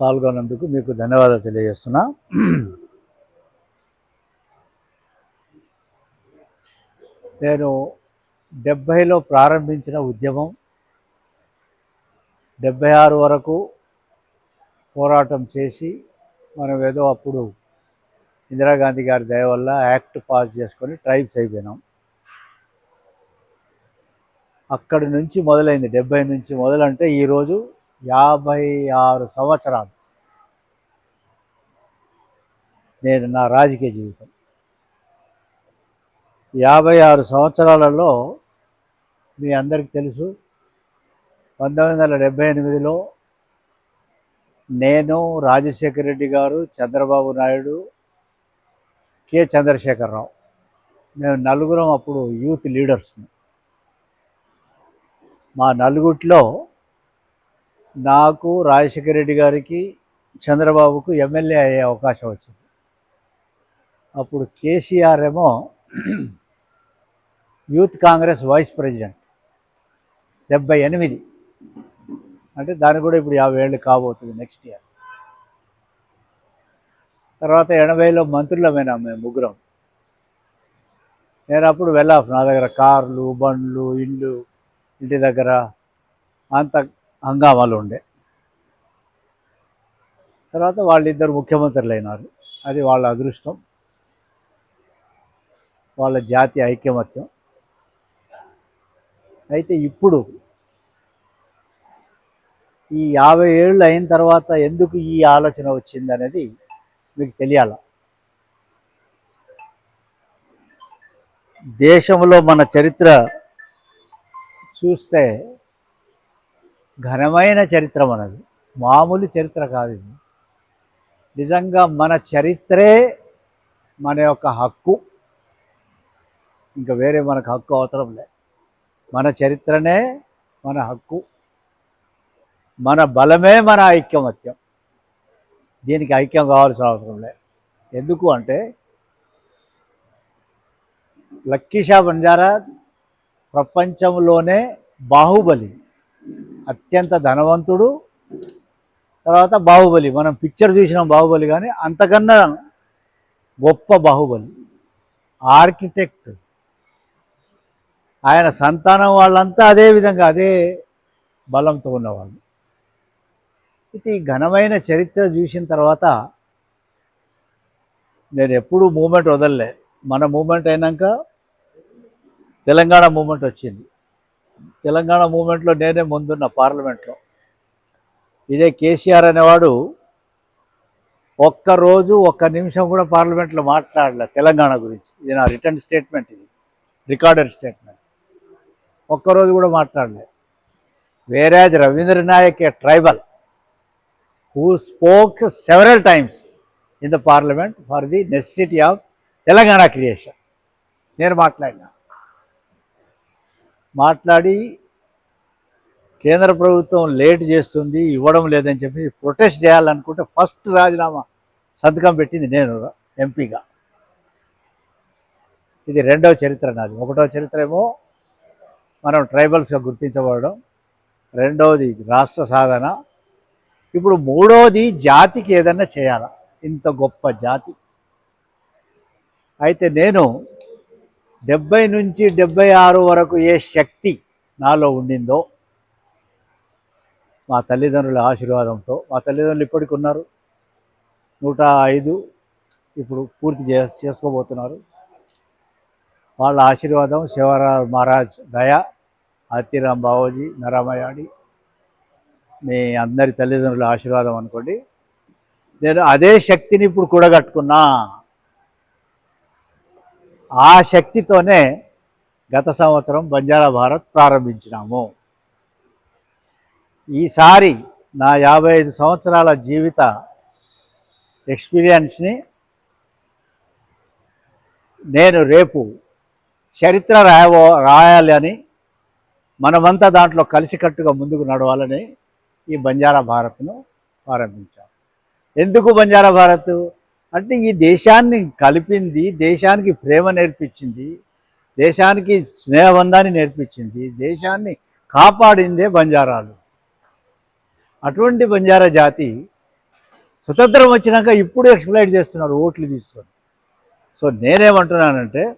పాల్గొన్నందుకు మీకు ధన్యవాదాలు తెలియజేస్తున్నా. నేను 70లో ప్రారంభించిన ఉద్యమం 76 వరకు పోరాటం చేసి మనం ఏదో అప్పుడు ఇందిరాగాంధీ గారి దయ వల్ల యాక్ట్ పాస్ చేసుకొని ట్రైబ్స్ అయిపోయినాం. అక్కడి నుంచి మొదలైంది. 70 నుంచి మొదలంటే ఈరోజు 56 సంవత్సరాలు నేను నా రాజకీయ జీవితం. 56 సంవత్సరాలలో మీ అందరికీ తెలుసు, 1978లో నేను, రాజశేఖర రెడ్డి గారు, చంద్రబాబు నాయుడు, కె చంద్రశేఖరరావు, మేము నలుగురం అప్పుడు యూత్ లీడర్స్. మా నలుగురిలో నాకు, రాజశేఖర రెడ్డి గారికి, చంద్రబాబుకు ఎమ్మెల్యే అయ్యే అవకాశం వచ్చింది. అప్పుడు కేసీఆర్ ఏమో యూత్ కాంగ్రెస్ వైస్ ప్రెసిడెంట్. 78 అంటే దానికి కూడా ఇప్పుడు 50 ఏళ్ళు కాబోతుంది నెక్స్ట్ ఇయర్. తర్వాత 80లో మంత్రులమైనా మేము ముగ్గురం. నేను అప్పుడు వెళ్ళాను. నా దగ్గర కార్లు, బండ్లు, ఇండ్లు, ఇంటి దగ్గర అంత హంగామాలు ఉండే. తర్వాత వాళ్ళిద్దరు ముఖ్యమంత్రులు అయినారు. అది వాళ్ళ అదృష్టం, వాళ్ళ జాతి ఐకమత్యం. అయితే ఇప్పుడు ఈ 50 ఏళ్ళు అయిన తర్వాత ఎందుకు ఈ ఆలోచన వచ్చింది అనేది మీకు తెలియాల. దేశంలో మన చరిత్ర చూస్తే ఘనమైన చరిత్ర మనది, మామూలు చరిత్ర కాదు ఇది. నిజంగా మన చరిత్రే మన యొక్క హక్కు, ఇంకా వేరే మనకు హక్కు అవసరం లేదు. మన చరిత్రనే మన హక్కు, మన బలమే మన ఐకమత్యం. దీనికి ఐక్యం కావాల్సిన అవసరం లేదు. ఎందుకు అంటే లక్కీ బంజారా ప్రపంచంలోనే బాహుబలి, అత్యంత ధనవంతుడు, తర్వాత బాహుబలి. మనం పిక్చర్ చూసినాం బాహుబలి, కానీ అంతకన్నా గొప్ప బాహుబలి. ఆర్కిటెక్ట్, ఆయన సంతానం వాళ్ళంతా అదే విధంగా అదే బలంతో ఉన్నవాళ్ళు. ఇది ఘనమైన చరిత్ర చూసిన తర్వాత నేను ఎప్పుడూ మూమెంట్ వదలలే. మన మూమెంట్ అయినాక తెలంగాణ మూమెంట్ వచ్చింది. తెలంగాణ మూమెంట్లో నేనే ముందున్న పార్లమెంట్లో. ఇదే కేసీఆర్ అనేవాడు ఒక్కరోజు ఒక్క నిమిషం కూడా పార్లమెంట్లో మాట్లాడలే తెలంగాణ గురించి. ఇది నా రిటర్న్ స్టేట్మెంట్, ఇది రికార్డెడ్ స్టేట్మెంట్. ఒక్కరోజు కూడా మాట్లాడలే. వేరాజ్ రవీంద్ర నాయక్, ఏ tribal who spoke several times in the parliament for the necessity of Telangana creation. నేను మాట్లాడి కేంద్ర ప్రభుత్వం లేట్ చేస్తుంది, ఇవ్వడం లేదని చెప్పి ప్రొటెస్ట్ చేయాలనుకుంటే ఫస్ట్ రాజీనామా సంతకం పెట్టింది నేను ఎంపీగా. ఇది రెండవ చరిత్ర నాది. ఒకటో చరిత్ర ఏమో మనం ట్రైబల్స్గా గుర్తించబడడం, రెండవది రాష్ట్ర సాధన, ఇప్పుడు మూడవది జాతికి ఏదన్నా చేయాల, ఇంత గొప్ప జాతి. అయితే నేను 70 నుంచి 76 వరకు ఏ శక్తి నాలో ఉండిందో మా తల్లిదండ్రుల ఆశీర్వాదంతో, మా తల్లిదండ్రులు ఇప్పటికి ఉన్నారు, 105 ఇప్పుడు పూర్తి చేసుకోబోతున్నారు. వాళ్ళ ఆశీర్వాదం, శివరాజ్ మహారాజ్ దయ, ఆతిరామ్ బావోజీ, నరామయాడి, మీ అందరి తల్లిదండ్రుల ఆశీర్వాదం అనుకోండి. నేను అదే శక్తిని ఇప్పుడు కూడగట్టుకున్నా. ఆ శక్తితోనే గత సంవత్సరం బంజారా భారత్ ప్రారంభించినాము. ఈసారి నా 55 సంవత్సరాల జీవిత ఎక్స్పీరియన్స్ని నేను రేపు చరిత్ర రాయాలి అని, మనమంతా దాంట్లో కలిసికట్టుగా ముందుకు నడవాలని ఈ బంజారా భారత్ను ప్రారంభించాం. ఎందుకు బంజారా భారత్ అంటే ఈ దేశాన్ని కలిపింది, దేశానికి ప్రేమ నేర్పించింది, దేశానికి స్నేహబంధాన్ని నేర్పించింది, దేశాన్ని కాపాడిందే బంజారాలు. అటువంటి బంజారా జాతి స్వతంత్రం వచ్చినాక ఇప్పుడు ఎక్స్ప్లైట్ చేస్తున్నారు ఓట్లు తీసుకొని. సో నేనేమంటున్నానంటే